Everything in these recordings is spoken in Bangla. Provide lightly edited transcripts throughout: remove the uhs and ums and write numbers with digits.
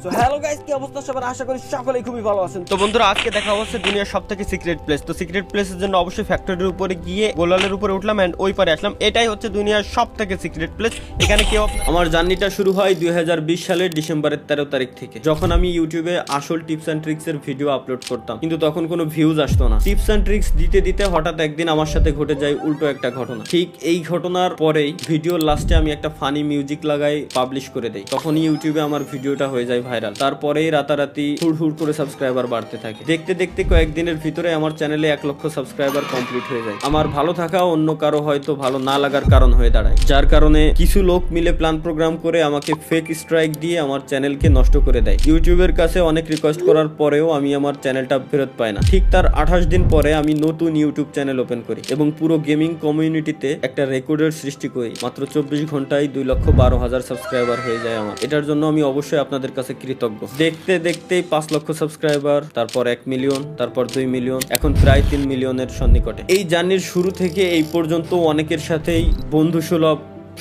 সো হ্যালো গাইস, কি অবস্থা সবার? আশা করি সকলেই খুবই ভালো আছেন। তো বন্ধুরা, আজকে দেখা হচ্ছে দুনিয়ার সবথেকে সিক্রেট প্লেস। তো সিক্রেট প্লেসের জন্য অবশ্যই ফ্যাক্টরির উপরে গিয়ে গোলালের উপরে উঠলাম এন্ড ওই পারে আসলাম। এটাই হচ্ছে দুনিয়ার সবথেকে সিক্রেট প্লেস। এখানে কেউ আমার জার্নিটা শুরু হয় 2020 সালের ডিসেম্বরের 13 তারিখ থেকে, যখন আমি ইউটিউবে আসল টিপস এন্ড ট্রিক্স এর ভিডিও আপলোড করতাম, কিন্তু তখন কোনো ভিউজ আসতো না। টিপস এন্ড ট্রিক্স দিতে দিতে হঠাৎ একদিন আমার সাথে ঘটে যায় উল্টো একটা ঘটনা। ঠিক এই ঘটনার পরেই ভিডিওর লাস্টে আমি একটা ফানি মিউজিক লাগাই পাবলিশ করে দেই। তখনই ইউটিউবে আমার ভিডিওটা হয়ে যায় ভাইরাল। তারপরেই রাতারাতি হুড় করে সাবস্ক্রাইবার বাড়তে থাকে। দেখতে দেখতে কয়েকদিনের ভিতরে আমার চ্যানেলে 1 লক্ষ সাবস্ক্রাইবার কমপ্লিট হয়ে যায়। আমার ভালো থাকা অন্য কারো হয়তো ভালো না লাগার কারণ হয়ে দাঁড়ায়, যার কারণে কিছু লোক মিলে প্ল্যান প্রোগ্রাম করে আমাকে ফেক স্ট্রাইক দিয়ে আমার চ্যানেলকে নষ্ট করে দেয়। ইউটিউবের কাছে অনেক রিকোয়েস্ট করার পরেও আমি আমার চ্যানেলটা ফেরত পাই না। ঠিক তার 28 দিন পরে আমি নতুন ইউটিউব চ্যানেল ওপেন করি এবং পুরো গেমিং কমিউনিটিতে একটা রেকর্ডের সৃষ্টি করি। মাত্র 24 ঘন্টায় 2,12,000 সাবস্ক্রাইবার হয়ে যায় আমার। এটার জন্য আমি অবশ্যই আপনাদের কাছে কৃতজ্ঞ। দেখতে দেখতেই 5 লক্ষ সাবস্ক্রাইবার, তারপর 1 মিলিয়ন, তারপর 2 মিলিয়ন, এখন প্রায় 3 মিলিয়নের সন্নিকটে। এই জার্নির শুরু থেকে এই পর্যন্ত অনেকের সাথেই বন্ধুসুলভ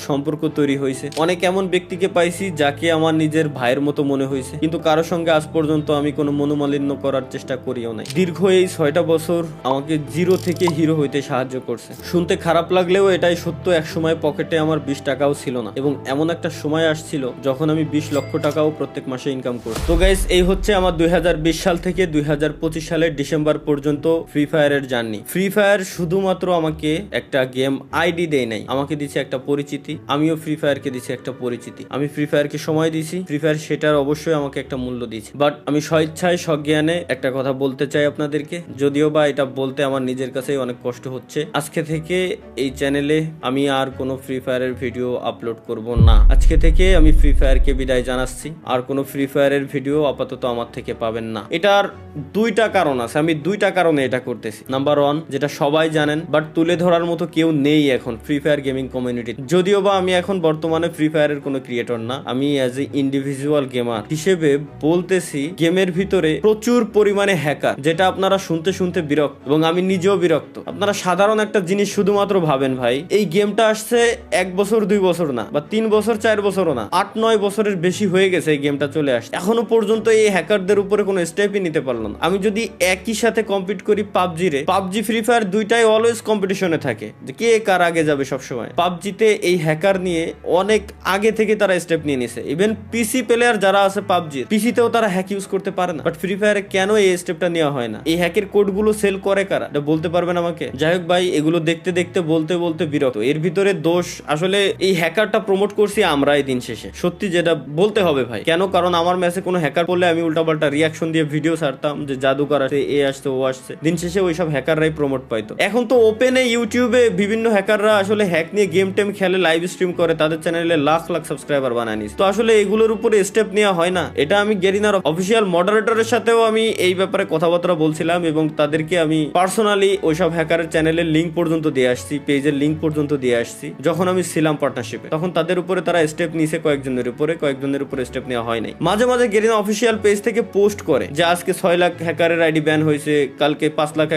সম্পর্ক তৈরি হয়েছে। অনেক এমন ব্যক্তিকে পাইছি যাকে আমার নিজের ভাইয়ের মতো মনে হয়েছে, কিন্তু কারো সঙ্গে আজ পর্যন্ত আমি কোনো মনোমালিন্য করার চেষ্টা করিও নাই। দীর্ঘ এই 6টা বছর আমাকে জিরো থেকে হিরো হইতে সাহায্য করছে। শুনতে খারাপ লাগলেও এটাই সত্য। এক সময় পকেটে আমার 20 টাকাও ছিল না, এবং এমন একটা সময় আসছিল যখন আমি 20 লক্ষ টাকাও প্রত্যেক মাসে ইনকাম করছি। তো গাইস, এই হচ্ছে আমার 2020 সাল থেকে 2025 সালের ডিসেম্বর পর্যন্ত ফ্রি ফায়ারের জার্নি। ফ্রি ফায়ার শুধুমাত্র আমাকে একটা গেম আইডি দেয় নাই, আমাকে দিচ্ছে একটা পরিচিতি। আমিও ফ্রি ফায়ারকে দিছি একটা পরিচিতি। আমি ফ্রি ফায়ারকে সময় দিছি, ফ্রি ফায়ার সেটার অবশ্যই আমাকে একটা মূল্য দিয়েছে। বাট আমি স্বেচ্ছায় সজ্ঞানে একটা কথা বলতে চাই আপনাদেরকে, যদিও বা এটা বলতে আমার নিজের কাছেই অনেক কষ্ট হচ্ছে। আজকে থেকে এই চ্যানেলে আমি আর কোনো ফ্রি ফায়ারের ভিডিও আপলোড করব না। আজকে থেকে আমি ফ্রি ফায়ারকে বিদায় জানাচ্ছি। আর কোনো ফ্রি ফায়ারের ভিডিও আপাতত আমার থেকে পাবেন না। এটার 2টা কারণ আছে। আমি 2টা কারণে এটা করতেছি। নাম্বার 1, যেটা সবাই জানেন বাট তুলে ধরার মতো কেউ নেই এখন ফ্রি ফায়ার গেমিং কমিউনিটি। যদিও বা আমি এখন বর্তমানে ফ্রি ফায়ারের কোনো ক্রিয়েটর না, আমি অ্যাজ এ ইন্ডিভিজুয়াল গেমার হিসেবে বলতেছি, গেমের ভিতরে প্রচুর পরিমাণে হ্যাকার, যেটা আপনারা শুনতে শুনতে বিরক্ত, এবং আমি নিজেও বিরক্ত। আপনারা সাধারণ একটা জিনিস শুধুমাত্র ভাবেন, ভাই এই গেমটা আসছে 1 বছর 2 বছর না, বা 3 বছর 4 বছরও না, 8-9 বছরের বেশি হয়ে গেছে এই গেমটা চলে আসছে। এখনো পর্যন্ত এই হ্যাকারদের উপরে কোনো স্টেপই নিতে পারলো না। আমি যদি একই সাথে কম্পিট করি পাবজি ফ্রি ফায়ার দুইটাই অলওয়েজ কম্পিটিশনে থাকে, যে কে কার আগে যাবে সবসময়। পাবজিতে এই হ্যাকার নিয়ে অনেক আগে থেকে তারা স্টেপ নিয়ে নিছে। ইভেন পিসি প্লেয়ার যারা আছে পাবজির, পিসিতেও তারা হ্যাক ইউজ করতে পারে না। বাট ফ্রি ফায়ারে কেন এই স্টেপটা নেওয়া হয় না? এই হ্যাকের কোডগুলো সেল করে কারা, এটা বলতে পারবেন আমাকে? যাই হোক ভাই, এগুলো দেখতে দেখতে বলতে বলতে বিরক্ত। এর ভিতরে দোষ আসলে এই হ্যাকারটা প্রমোট করছি আমরাই দিন শেষে, সত্যি যেটা বলতে হবে ভাই। কেন? কারণ আমার ম্যাচে কোনো হ্যাকার পড়লে আমি উল্টাপাল্টা রিয়াকশন দিয়ে ভিডিও ছাড়তাম যে জাদুকর আসছে, এ আসছে, ও আসছে। দিন শেষে ওইসব হ্যাকাররাই প্রমোট পাইতো। এখন তো ওপেনে ইউটিউবে বিভিন্ন হ্যাকাররা আসলে হ্যাক নিয়ে গেম টেম খেলে, লাইভ স্ট্রিম করে, তাদের চ্যানেলে লাখ লাখ সাবস্ক্রাইবার বানায় নিস। তো আসলে এগুলোর উপরে স্টেপ নেওয়া হয় না। এটা আমি গেরিনার অফিসিয়াল মডারেটরের সাথেও আমি এই ব্যাপারে কথাবার্তা বলছিলাম, এবং তাদেরকে আমি পার্সোনালি ওইসব হ্যাকারের চ্যানেলের লিঙ্ক পর্যন্ত দিয়ে আসছি, পেজের লিঙ্ক পর্যন্ত দিয়ে আসছি। যখন আমি ছিলাম পার্টনারশিপে, তখন তাদের উপরে তারা স্টেপ নিছে, কয়েকজনের উপরে স্টেপ নেওয়া হয় নাই। মাঝে মাঝে গেরিনা অফিসিয়াল পেজ থেকে পোস্ট করে যে আজকে 6 লাখ হ্যাকারের আইডি ব্যান হয়েছে, কালকে 5 লাখ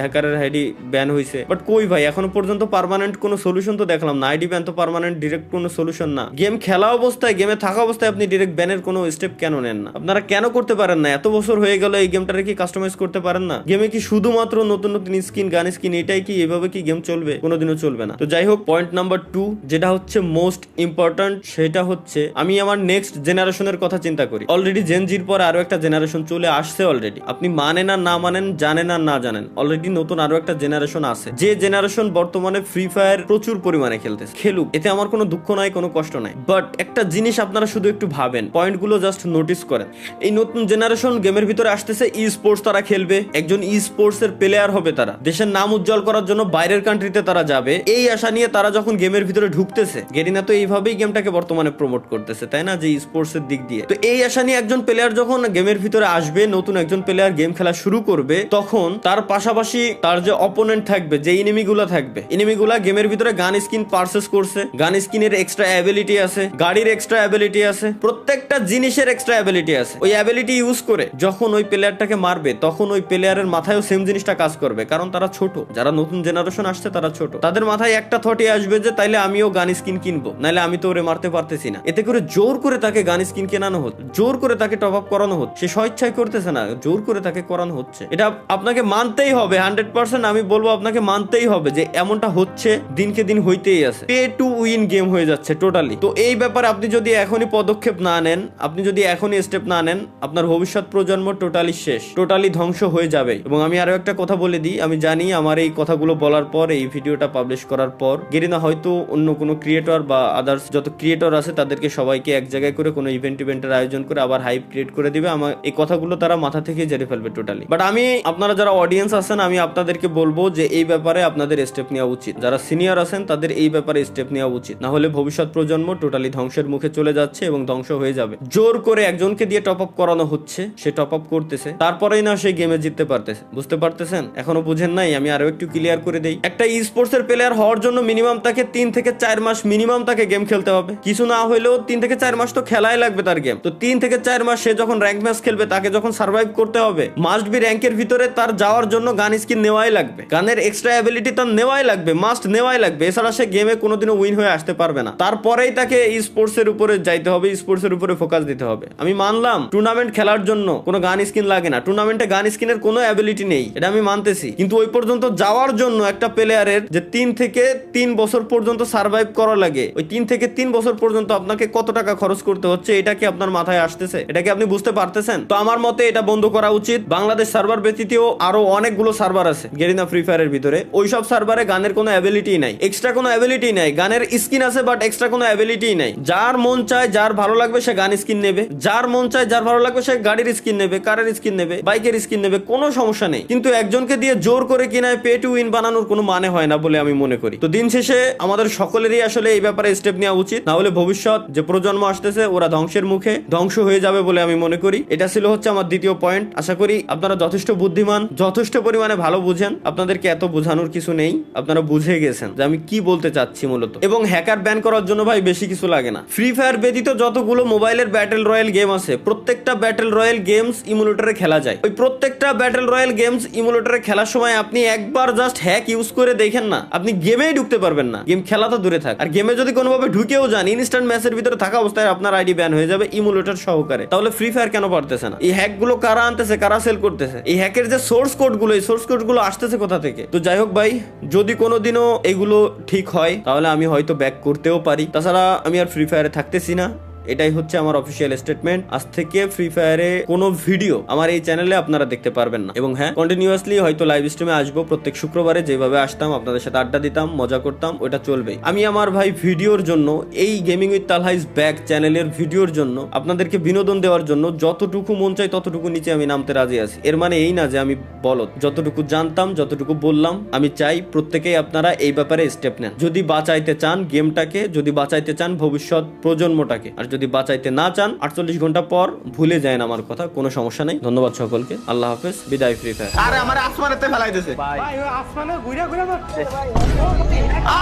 হ্যাকারের আইডি ব্যান হয়েছে। বাট কই ভাই, এখনো পর্যন্ত পার্মানেন্ট কোনো সলিউশন তো দেখলাম না। আইডি ব্যান তো পার্মানেন্ট ডিরেক্ট কোনো সলিউশন না। গেম খেলা অবস্থায়, গেমে থাকা অবস্থায় আপনি ডিরেক্ট ব্যানের কোনো স্টেপ কেন নেন না? আপনারা কেন করতে পারেন না? এত বছর হয়ে গেল এই গেমটারে কি কাস্টমাইজ করতে পারেন না? গেমে কি শুধুমাত্র নতুন নতুন স্কিন, গান স্কিন, এটাই কি? এভাবে কি গেম চলবে? কোনোদিনও চলবে না। তো যাই হোক, পয়েন্ট নাম্বার 2, যেটা হচ্ছে মোস্ট ইম্পর্টেন্ট, সেটা হচ্ছে আমি আমার নেক্সট জেনারেশনের কথা চিন্তা করি। অলরেডি জেন জির পর আরো একটা জেনারেশন চলে আসছে অলরেডি। আপনি মানেন আর না মানেন, জানেন আর না জানেন, অলরেডি নতুন আরো একটা জেনারেশন আছে, যে জেনারেশন বর্তমানে ফ্রি ফায়ার প্রচুর পরিমাণে খেলতেছে। খেলুক, এতে আমার কোনো দুঃখ নাই, কোনো কষ্ট নাই। বাট একটা জিনিস আপনারা শুধু একটু ভাবেন, পয়েন্টগুলো জাস্ট নোটিস করেন। এই নতুন জেনারেশন গেমের ভিতরে আসতেছে, ই স্পোর্টস তারা খেলবে, একজন ই স্পোর্টস এর প্লেয়ার হবে, তারা দেশের নাম উজ্জ্বল করার জন্য বাইরের কান্ট্রিতে তারা যাবে। এই আশা নিয়ে তারা যখন গেমের ভিতরে ঢুকতেছে, গেরিনা তো এইভাবেই গেমটাকে বর্তমানে প্রমোট করতেছে, তাই না? যে ই স্পোর্টস এর দিক দিয়ে। তো এই আশা নিয়ে একজন প্লেয়ার যখন গেমের ভিতরে আসবে, নতুন একজন প্লেয়ার গেম খেলা শুরু করবে, তখন তার পাশাপাশি তার যে অপোনেন্ট থাকবে, যে এনিমিগুলা থাকবে, এনিমিগুলা গেমের ভিতরে গান স্কিন পারচেস করছে করছে, গান স্কিনের এক্সট্রা অ্যাবিলিটি আছে, গাড়ির এক্সট্রা অ্যাবিলিটি আছে, প্রত্যেকটা জিনিসের এক্সট্রা অ্যাবিলিটি আছে। ওই অ্যাবিলিটি ইউজ করে যখন ওই প্লেয়ারটাকে মারবে তখন ওই প্লেয়ারের মাথায়ও সেম জিনিসটা কাজ করবে, কারণ তারা ছোট, যারা নতুন জেনারেশন আসছে তারা ছোট, তাদের মাথায় একটা থটই আসবে যে তাইলে আমিও গান স্কিন কিনবো, নাইলে আমি তো ওরে মারতে পারতেছি না। এতে করে জোর করে তাকে গান স্কিন কেনানো হচ্ছে, জোর করে তাকে টপ আপ করানো হচ্ছে, সে স্বেচ্ছায় করতেছে না, জোর করে তাকে করানো হচ্ছে। এটা আপনাকে মানতেই হবে 100%, আমি বলবো আপনাকে মানতেই হবে যে এমনটা হচ্ছে, দিনকে দিন হইতেই আছে, পে টু উইন গেম হয়ে যাচ্ছে টোটালি। তো এই ব্যাপারে আপনি যদি এখনই পদক্ষেপ না নেন, আপনি যদি এখনই স্টেপ না নেন, আপনার ভবিষ্যৎ প্রজন্ম টোটালি শেষ, টোটালি ধ্বংস হয়ে যাবে। এবং আমি আরো একটা কথা বলে দিই, আমি জানি আমার এই কথাগুলো বলার পর, এই ভিডিওটা পাবলিশ করার পর গেরিনা হয়তো অন্য কোনো ক্রিয়েটর বা আদার্স যত ক্রিয়েটর আছে তাদেরকে সবাইকে এক জায়গায় করে কোনো ইভেন্টের আয়োজন করে আবার হাইপ ক্রিয়েট করে দিবে। আমার এই কথাগুলো তারা মাথা থেকে জেনে ফেলবে টোটালি। বাট আমি আপনারা যারা অডিয়েন্স আছেন, আমি আপনাদেরকে বলবো যে এই ব্যাপারে আপনাদের স্টেপ নেওয়া উচিত, যারা সিনিয়র আছেন তাদের এই ব্যাপারে স্টেপ নেওয়া উচিত, না হলে ভবিষ্যৎ প্রজন্ম টোটালি ধ্বংসের মুখে চলে যাচ্ছে এবং ধ্বংস হয়ে যাবে। জোর করে একজনকে দিয়ে টপ আপ করানো হচ্ছে, সে টপ আপ করতেছে, তারপরেই না সে গেমে জিততে পারতেছে। বুঝতে পারতেছেন? এখনো বুঝেন নাই? আমি আরো একটু ক্লিয়ার করে দেই। একটা ই স্পোর্টস এর প্লেয়ার হওয়ার জন্য মিনিমাম তাকে 3 থেকে 4 মাস মিনিমাম তাকে গেম খেলতে হবে, কিছু না হলেও 3 থেকে 4 মাস তো খেলাই লাগবে তার গেম। তো 3 থেকে 4 মাস সে যখন র্যাঙ্ক ম্যাচ খেলবে, তাকে যখন সার্ভাইভ করতে হবে, মাস্ট বি র্যাঙ্কের ভিতরে তার যাওয়ার জন্য গান স্কিন নেওয়াই লাগবে, গানের এক্সট্রা অ্যাবিলিটি তার নেওয়াই লাগবে, মাস্ট নেওয়াই লাগবে। এছাড়া সে গেমে কোনোদিনও উইন হয়ে আসতে পারবে না। তারপরেই তাকে স্পোর্টস এর উপরে যাইতে হবে, স্পোর্টস এর উপরে ফোকাস দিতে হবে। আমি মানলাম টুর্নামেন্ট খেলার জন্য কোনো গান স্কিন লাগে না, টুর্নামেন্টে গান স্কিনের কোনো অ্যাবিলিটি নেই, এটা আমি মানতেছি, কিন্তু ওই পর্যন্ত যাওয়ার জন্য একটা প্লেয়ারের যে 3 থেকে 3 বছর পর্যন্ত সার্ভাইভ করা লাগে, ওই 3 থেকে 3 বছর পর্যন্ত আপনাকে কত টাকা খরচ করতে হচ্ছে, এটা কি আপনার মাথায় আসতেছে? এটা কি আপনি বুঝতে পারতেছেন? তো আমার মতে এটা বন্ধ করা উচিত। বাংলাদেশ সার্ভার ব্যতীতও আরো অনেকগুলো সার্ভার আছে গেরিনা ফ্রি ফায়ারের ভিতরে, ওইসব সার্ভারে গানের কোনো অ্যাবিলিটি নাই, এক্সট্রা কোনো অ্যাবিলিটি নাই, গানের স্কিন আছে বাট এক্সট্রা কোনো অ্যাবিলিটি নাই। যার মন চায়, যার ভালো লাগবে সে গান স্কিন নেবে, যার মন চায়, যার ভালো লাগবে সে গাড়ির স্কিন নেবে, কারের স্কিন নেবে, বাইকের স্কিন নেবে, কোনো সমস্যা নেই। কিন্তু একজনকে দিয়ে জোর করে কিনায় পে টু উইন বানানোর কোনো মানে হয় না বলে আমি মনে করি। তো দিন শেষে আমাদের সকলেরই আসলে এই ব্যাপারে স্টেপ নেওয়া উচিত, না হলে ভবিষ্যৎ যে প্রজন্ম আসতেছে ওরা ধ্বংসের মুখে ধ্বংস হয়ে যাবে বলে আমি মনে করি। এটা ছিল হচ্ছে আমার দ্বিতীয় পয়েন্ট। আশা করি আপনারা যথেষ্ট বুদ্ধিমান, যথেষ্ট পরিমাণে ভালো বুঝেন, আপনাদেরকে এত বোঝানোর কিছু নেই, আপনারা বুঝে গেছেন যে আমি কি বলতে চাচ্ছি মূলত। এবং হ্যাকার ব্যান করার জন্য ভাই বেশি কিছু লাগে না। ফ্রি ফায়ার ব্যতীত যতগুলো মোবাইলের ব্যাটেল রয়্যাল গেম আছে, প্রত্যেকটা ব্যাটেল রয়্যাল গেমস ইমুলেটরে খেলা যায়। ওই প্রত্যেকটা ব্যাটেল রয়্যাল গেমস ইমুলেটরে খেলার সময় আপনি একবার জাস্ট হ্যাক ইউজ করে দেখেন না, আপনি গেমেই ঢুকতে পারবেন না, গেম খেলা তো দূরে থাক। আর গেমে যদি কোনোভাবে ঢুকেও যান, ইনস্ট্যান্ট ম্যাচের ভিতরে থাকা অবস্থায় আপনার আইডি ব্যান হয়ে যাবে ইমুলেটর সহকারে। তাহলে ফ্রি ফায়ার কেন পারতেছে না? এই হ্যাক গুলো কারা আনতেছে, কারা সেল করতেছে? এই হ্যাকের যে সোর্স কোড গুলো, এই সোর্স কোড গুলো আসতেছে কোথা থেকে? তো যাই হোক ভাই, যদি কোনোদিনও এগুলো ঠিক হয় তাহলে আমি হয়তো ব্যাক করতেও পারি, তাছাড়া আমি আর ফ্রি ফায়ারে থাকতেছি না। এটাই হচ্ছে আমার অফিসিয়াল স্টেটমেন্ট। আজ থেকে ফ্রি ফায়ারে কোনো ভিডিও আমার এই চ্যানেলে আপনারা দেখতে পারবেন না। এবং হ্যাঁ, কন্টিনিউয়াসলি হয়তো লাইভ স্ট্রিমে আসবো প্রত্যেক শুক্রবারে, যেভাবে আসতাম আপনাদের সাথে আড্ডা দিতাম, মজা করতাম, ওটা চলবে। আমি আমার ভাই ভিডিওর জন্য, এই gaming with Talha is back চ্যানেলের ভিডিওর জন্য, আপনাদেরকে বিনোদন দেওয়ার জন্য যতটুকু মন চাই ততটুকু নিচে আমি নামতে রাজি আছি। এর মানে এই না যে আমি বলদ, যতটুকু জানতাম যতটুকু বললাম। আমি চাই প্রত্যেকেই আপনারা এই ব্যাপারে স্টেপ নেন, যদি বাঁচাইতে চান গেমটাকে, যদি বাঁচাইতে চান ভবিষ্যৎ প্রজন্মটাকে। আর যদি বাঁচাইতে না চান 48 ঘন্টা পর ভুলে যায় আমার কথা, কোনো সমস্যা নাই। ধন্যবাদ সকলকে, আল্লাহ হাফেজ, বিদায় ফ্রি ফায়ার। আরে আমার আসমানেতে ফেলাই দিয়েছে ভাই ও আসমানে ঘুরে ঘুরে মারছে ভাই।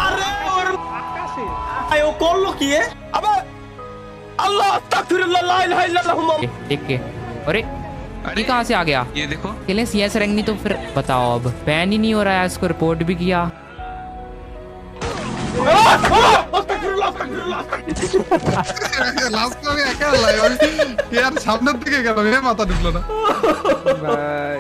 আরে ওর আকাশে ভাই ও করলো কি? আবে আল্লাহ আস্তাগফিরুল্লাহ লা ইলাহা ইল্লাল্লাহ। देख के अरे ये कहाँ से आ गया? ये देखो चले सीएस रैंक नहीं तो फिर बताओ, अब बैन ही नहीं हो रहा है, इसको रिपोर्ट भी किया। লাস্ট আমি একা লাইভ, আমি কি আর সামনের দিকে গেল, এ মাথা ঢুকলো না ভাই